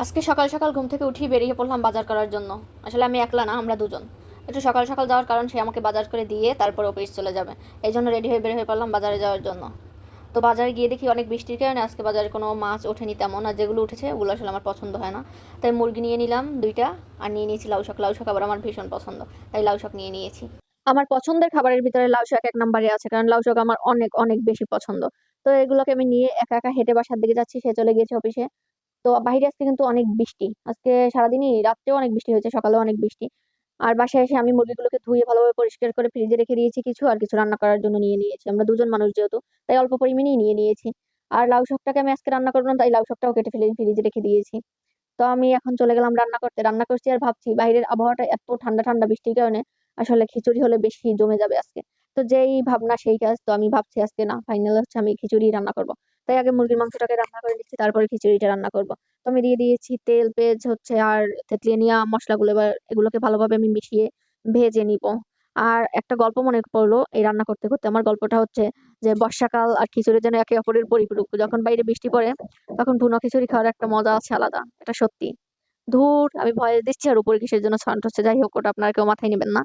আজকে সকাল সকাল ঘুম থেকে উঠেই বেরিয়ে পড়লাম বাজার করার জন্য। আসলে আমি একলা না, আমরা দুজন। একটু সকাল সকাল যাওয়ার কারণ সে আমাকে বাজার করে দিয়ে তারপর অফিস চলে যাবে। এই জন্য রেডি হয়ে বের হয়ে পড়লাম বাজারে যাওয়ার জন্য। তো বাজারে গিয়ে দেখি অনেক বৃষ্টির কারণে আজকে বাজারে কোনো মাছ ওঠেনি তেমন, আর যেগুলো উঠেছে ওগুলো আসলে আমার পছন্দ হয় না। তাই মুরগি নিয়ে নিলাম দুইটা, আর নিয়ে নিয়েছি লাউ শাক। লাউ শাক আবার আমার ভীষণ পছন্দ, তাই লাউ শাক নিয়ে নিয়েছি। আমার পছন্দের খাবারের ভিতরে লাউ শাক এক নম্বরে আছে, কারণ লাউ শাক আমার অনেক অনেক বেশি পছন্দ। তো এগুলোকে আমি নিয়ে একা একা হেঁটে বাসার দিকে যাচ্ছি, সে চলে গিয়েছে অফিসে। তো বাইরে আজকে কিন্তু অনেক বৃষ্টি, আজকে সারাদিনই, রাত্রেও অনেক বৃষ্টি হয়েছে, সকালেও অনেক বৃষ্টি। আর বাসায় এসে আমি মুরগিগুলোকে ধুয়ে ভালোভাবে পরিষ্কার করে ফ্রিজে রেখে দিয়েছি কিছু, আর কিছু রান্না করার জন্য নিয়ে নিয়েছি। আমরা দুজন মানুষ যেহেতু, তাই অল্প পরিমাণেই নিয়ে নিয়েছি। আর লাউ শাকটাকে আমি আজকে রান্না করবো না, তাই লাউ শাকটাও কেটে ফেলে ফ্রিজে রেখে দিয়েছি। তো আমি এখন চলে গেলাম রান্না করতে। রান্না করছি আর ভাবছি বাইরের আবহাওয়াটা এত ঠান্ডা ঠান্ডা বৃষ্টির কারণে আসলে খিচুড়ি হলে বেশি জমে যাবে আজকে। তো যেই ভাবনা সেই কাজ, তো আমি ভাবছি আজকে না, ফাইনাল হচ্ছে আমি খিচুড়ি রান্না করব। তাই আগে মুরগির মাংসটাকে রান্না করে নিচ্ছি, তারপরে খিচুড়িটা রান্না করব। তো আমি দিয়ে দিয়েছি তেল, পেঁয়াজ হচ্ছে আর তেঁতুলিয়া নিয়ে মশলাগুলো, এবার এগুলোকে ভালোভাবে আমি মিশিয়ে ভেজে নিব। আর একটা গল্প মনে পড়লো এই রান্না করতে করতে। আমার গল্পটা হচ্ছে যে বর্ষাকাল আর খিচুড়ি যেন একে অপরের পরিপূরক। যখন বাইরে বৃষ্টি পড়ে তখন ভুনা খিচুড়ি খাওয়ার একটা মজা আছে আলাদা, এটা সত্যি। ধুর, আমি ভয়েস দিচ্ছি আর উপরে কিসের জন্য সাউন্ড হচ্ছে, যাই হোক ওটা আপনারা কেউ মাথায় নেবেন না।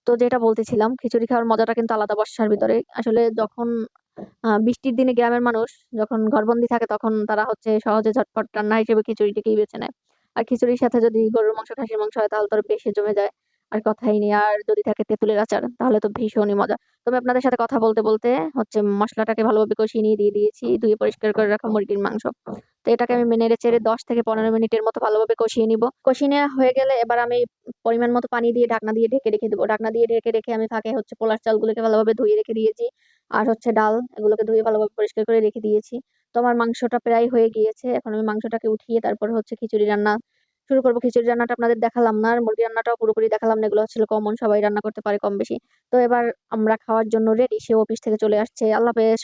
তো যেটা বলতেছিলাম, খিচুড়ি খাওয়ার মজাটা কিন্তু আলাদা বর্ষার ভিতরে। আসলে যখন বৃষ্টির দিনে গ্রামের মানুষ যখন ঘরবন্দি থাকে, তখন তারা হচ্ছে সহজে ঝটপট রান্না হিসেবে খিচুড়িটাকেই বেছে নেয়। আর খিচুড়ির সাথে যদি গরুর মাংস, খাসির মাংস হয় তাহলে তো আরো বেশি জমে যায়, আর কথাই নেই। আর যদি থাকে তেঁতুলের আচার তাহলে তো ভীষণই মজা। তবে আপনাদের সাথে কথা বলতে বলতে হচ্ছে মশলাটাকে ভালোভাবে কষিয়ে নিয়ে দিয়ে দিয়েছি ধুয়ে পরিষ্কার করে রাখা মুরগির মাংস। তো এটাকে আমি নেড়ে চেড়ে 10 থেকে 15 মিনিটের মতো ভালোভাবে কষিয়ে নিব। কষিয়ে নেওয়া হয়ে গেলে এবার আমি পরিমাণ মতো পানি দিয়ে ঢাকনা দিয়ে ঢেকে রেখে দেবো। ঢাকনা দিয়ে ঢেকে রেখে আমি ফাঁকে হচ্ছে পোলার চালগুলোকে ভালোভাবে ধুয়ে রেখে দিয়েছি। আর হচ্ছে ডাল, এগুলোকে ধুয়ে ভালোভাবে পরিষ্কার করে রেখে দিয়েছি। তো আমার মাংসটা প্রায় হয়ে গিয়েছে, এখন আমি মাংসটাকে উঠিয়ে তারপর হচ্ছে খিচুড়ি রান্না শুরু করবো। খিচুড়ি রান্নাটা আপনাদের দেখালাম না, আর মুরগি রান্নাটাও পুরোপুরি দেখালাম না, এগুলো হচ্ছিল কমন, সবাই রান্না করতে পারে কম বেশি। তো এবার আমরা খাওয়ার জন্য রেডি, সে অফিস থেকে চলে আসছে। আল্লাহ হাফেজ।